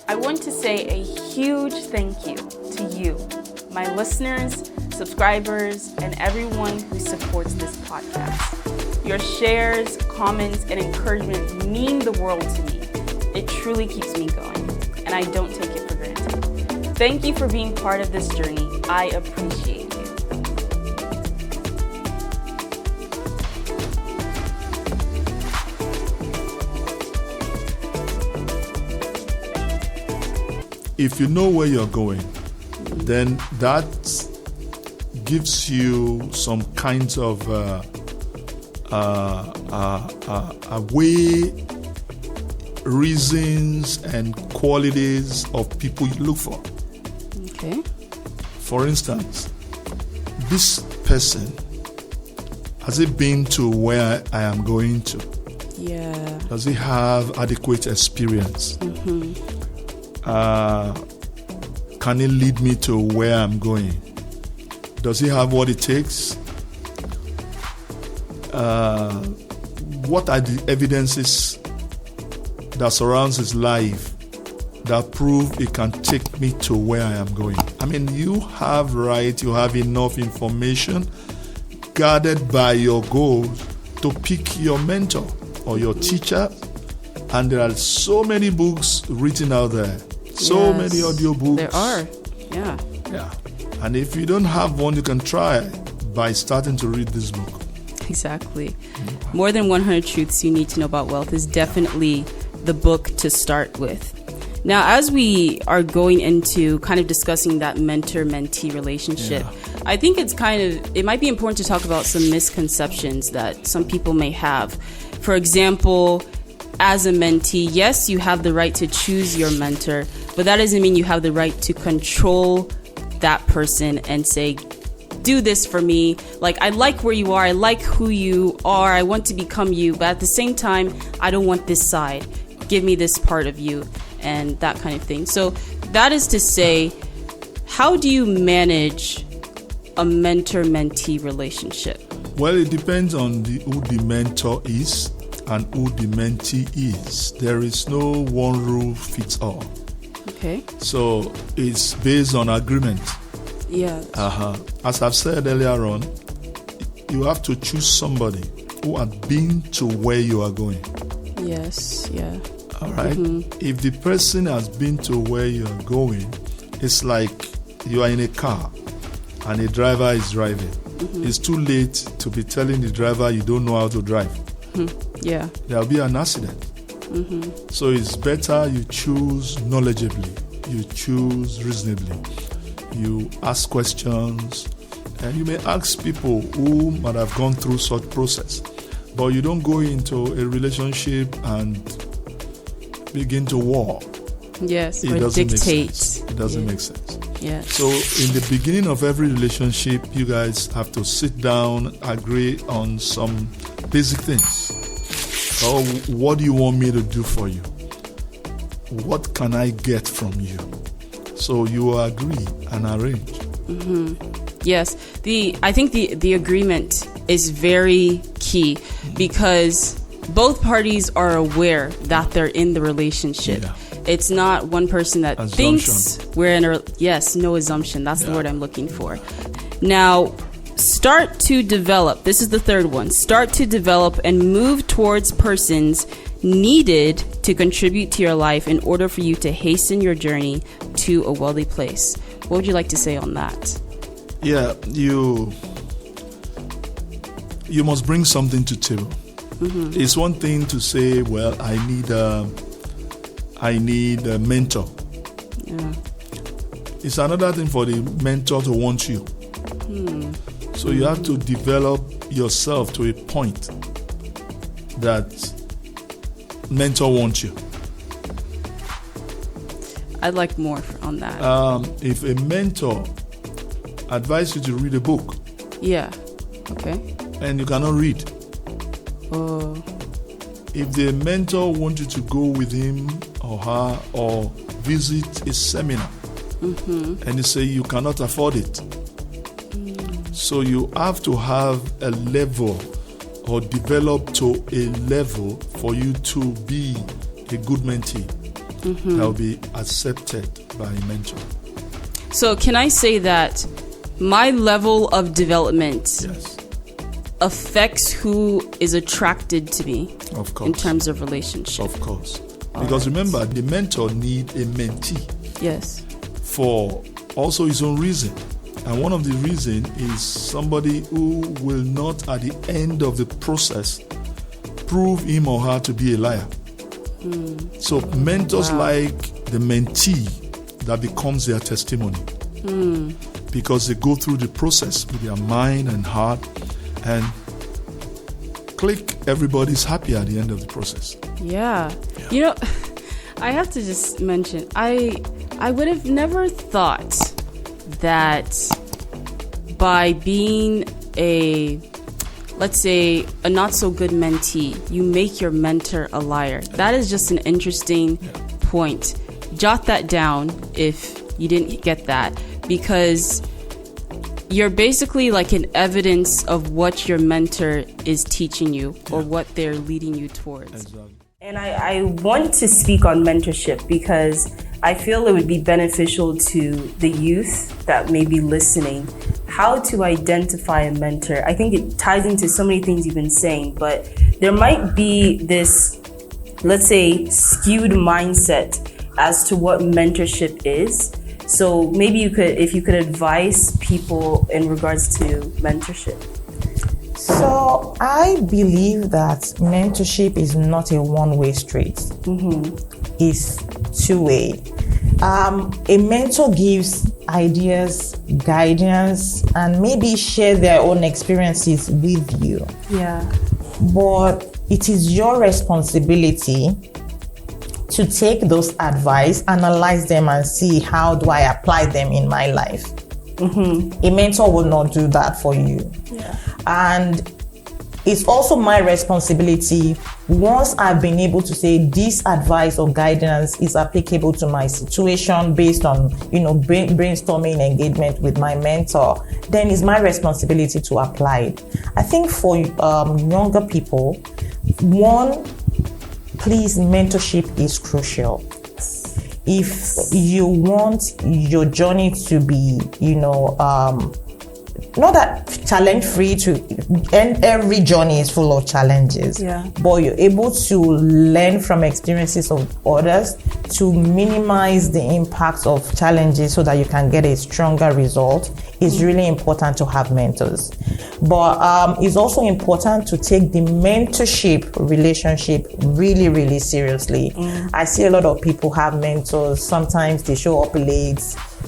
I want to say a huge thank you to you, my listeners, subscribers, and everyone who supports this podcast. Your shares, comments, and encouragement mean the world to me. It truly keeps me going, and I don't take it for granted. Thank you for being part of this journey. I appreciate you. If you know where you're going, then that gives you some kinds of way, reasons, and qualities of people you look for. Okay. For instance, this person, has he been to where I am going to? Yeah. Does he have adequate experience? Can he lead me to where I'm going? Does he have what it takes? What are the evidences that surrounds his life that prove it can take me to where I am going? I mean, you have enough information guarded by your goals to pick your mentor or your teacher. And there are so many books written out there. So many audio books. There are, yeah. And if you don't have one, you can try by starting to read this book. Exactly. More Than 100 Truths You Need to Know About Wealth is definitely the book to start with. Now, as we are going into kind of discussing that mentor-mentee relationship, I think it might be important to talk about some misconceptions that some people may have. For example, as a mentee, yes, you have the right to choose your mentor, but that doesn't mean you have the right to control that person and say, do this for me. Like, I like where you are. I like who you are. I want to become you. But at the same time, I don't want this side. Give me this part of you and that kind of thing. So that is to say, how do you manage a mentor-mentee relationship? Well, it depends on who the mentor is and who the mentee is. There is no one rule fits all. Okay. So it's based on agreement. Yeah. As I've said earlier on, you have to choose somebody who has been to where you are going. Yes, yeah. All right. If the person has been to where you are going, it's like you are in a car and a driver is driving. It's too late to be telling the driver you don't know how to drive. Yeah. There'll be an accident. So it's better you choose knowledgeably, you choose reasonably, you ask questions, and you may ask people who might have gone through such process. But you don't go into a relationship and begin to war. Yes, it or doesn't dictate. Make sense. It doesn't make sense. Yeah. So in the beginning of every relationship, you guys have to sit down, agree on some basic things. Oh, what do you want me to do for you? What can I get from you? So you agree and arrange. Yes, I think the agreement is very key because both parties are aware that they're in the relationship. Yeah. It's not one person that thinks we're in a... Yes, no assumption. That's the word I'm looking for. Now, start to develop. This is the third one. Start to develop and move towards persons needed to contribute to your life in order for you to hasten your journey to a wealthy place. What would you like to say on that? Yeah, you must bring something to table. It's one thing to say, well, I need a mentor. Yeah. It's another thing for the mentor to want you. So you have to develop yourself to a point that mentor wants you. I'd like more on that. If a mentor advises you to read a book, yeah, okay, and you cannot read, if the mentor wants you to go with him or her or visit a seminar, and they say you cannot afford it, so you have to have a level or develop to a level for you to be a good mentee. that will be accepted by a mentor. So can I say that my level of development Yes, affects who is attracted to me of course. in terms of relationship? Of course. Because remember, the mentor need a mentee Yes. for also his own reason. And one of the reasons is somebody who will not, at the end of the process, prove him or her to be a liar. So mentors like the mentee that becomes their testimony. Because they go through the process with their mind and heart, and click, everybody's happy at the end of the process. Yeah. You know, I have to just mention, I would have never thought that by being let's say, a not so good mentee, you make your mentor a liar. That is just an interesting point. Jot that down if you didn't get that, because you're basically like an evidence of what your mentor is teaching you or what they're leading you towards. Exactly. And I want to speak on mentorship because I feel it would be beneficial to the youth that may be listening, how to identify a mentor. I think it ties into so many things you've been saying, but there might be this, let's say, skewed mindset as to what mentorship is. So maybe if you could advise people in regards to mentorship. So I believe that mentorship is not a one-way street. It's two-way. A mentor gives ideas, guidance, and maybe share their own experiences with you. Yeah. But it is your responsibility to take those advice, analyze them, and see how do I apply them in my life. A mentor will not do that for you. Yeah. And it's also my responsibility, once I've been able to say this advice or guidance is applicable to my situation based on, brainstorming engagement with my mentor, then it's my responsibility to apply it. I think for younger people, one, please, mentorship is crucial. If you want your journey to be, not that challenge-free, and every journey is full of challenges, but you're able to learn from experiences of others to minimize the impact of challenges so that you can get a stronger result. It's really important to have mentors. But it's also important to take the mentorship relationship really, really seriously. I see a lot of people have mentors. Sometimes they show up late.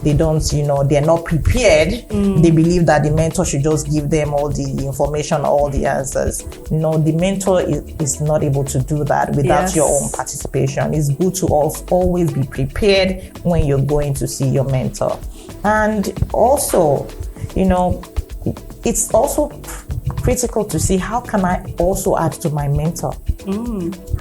They don't, they're not prepared. They believe that the mentor should just give them all the information, all the answers. No, the mentor is not able to do that without your own participation. It's good to always be prepared when you're going to see your mentor. And also, it's also critical to see how can I also add to my mentor.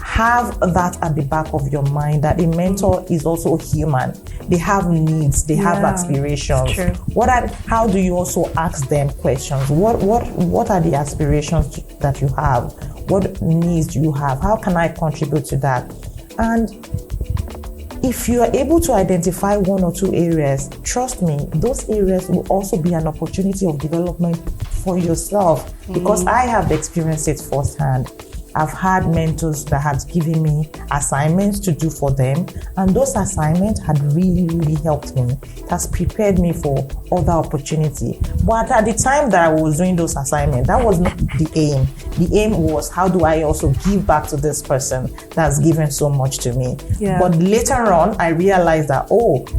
Have that at the back of your mind, that a mentor is also human. They have needs, they have aspirations. True. How do you also ask them questions? What are the aspirations that you have? What needs do you have? How can I contribute to that? And if you are able to identify one or two areas, trust me, those areas will also be an opportunity of development for yourself, because I have experienced it firsthand. I've had mentors that had given me assignments to do for them, and those assignments had really, really helped me. It has prepared me for other opportunity. But at the time that I was doing those assignments, that was not the aim. The aim was, how do I also give back to this person that's given so much to me? Yeah. But later on, I realized that,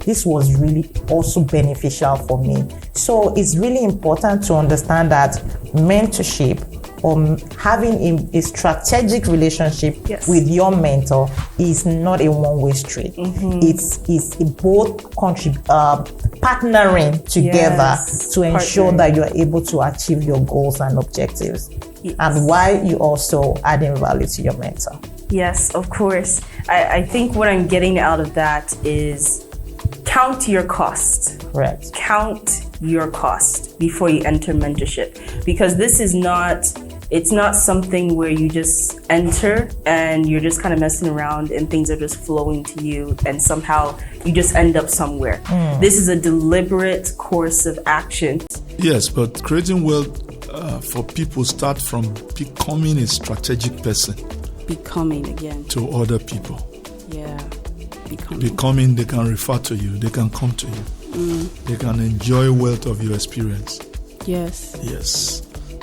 this was really also beneficial for me. So it's really important to understand that mentorship, or having a strategic relationship with your mentor, is not a one-way street. It's both partnering together to ensure that you are able to achieve your goals and objectives, and while you also adding value to your mentor. Yes, of course. I think what I'm getting out of that is count your cost. Correct. Count your cost before you enter mentorship, because this is not It's not something where you just enter and you're just kind of messing around and things are just flowing to you and somehow you just end up somewhere. This is a deliberate course of action. Yes, but creating wealth for people start from becoming a strategic person. Becoming again. To other people. Yeah. Becoming, they can refer to you, they can come to you. They can enjoy wealth of your experience. Yes. Yes.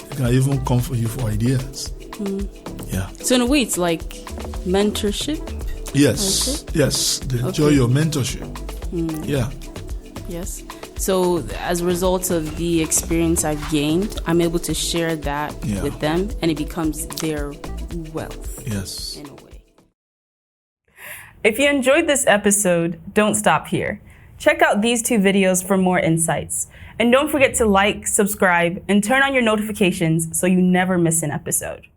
They can even come for you for ideas. Yeah. So in a way, it's like mentorship? Yes. Yes. They enjoy your mentorship. Yeah. Yes. So as a result of the experience I've gained, I'm able to share that with them and it becomes their wealth. Yes. In a way. If you enjoyed this episode, don't stop here. Check out these 2 videos for more insights. And don't forget to like, subscribe, and turn on your notifications so you never miss an episode.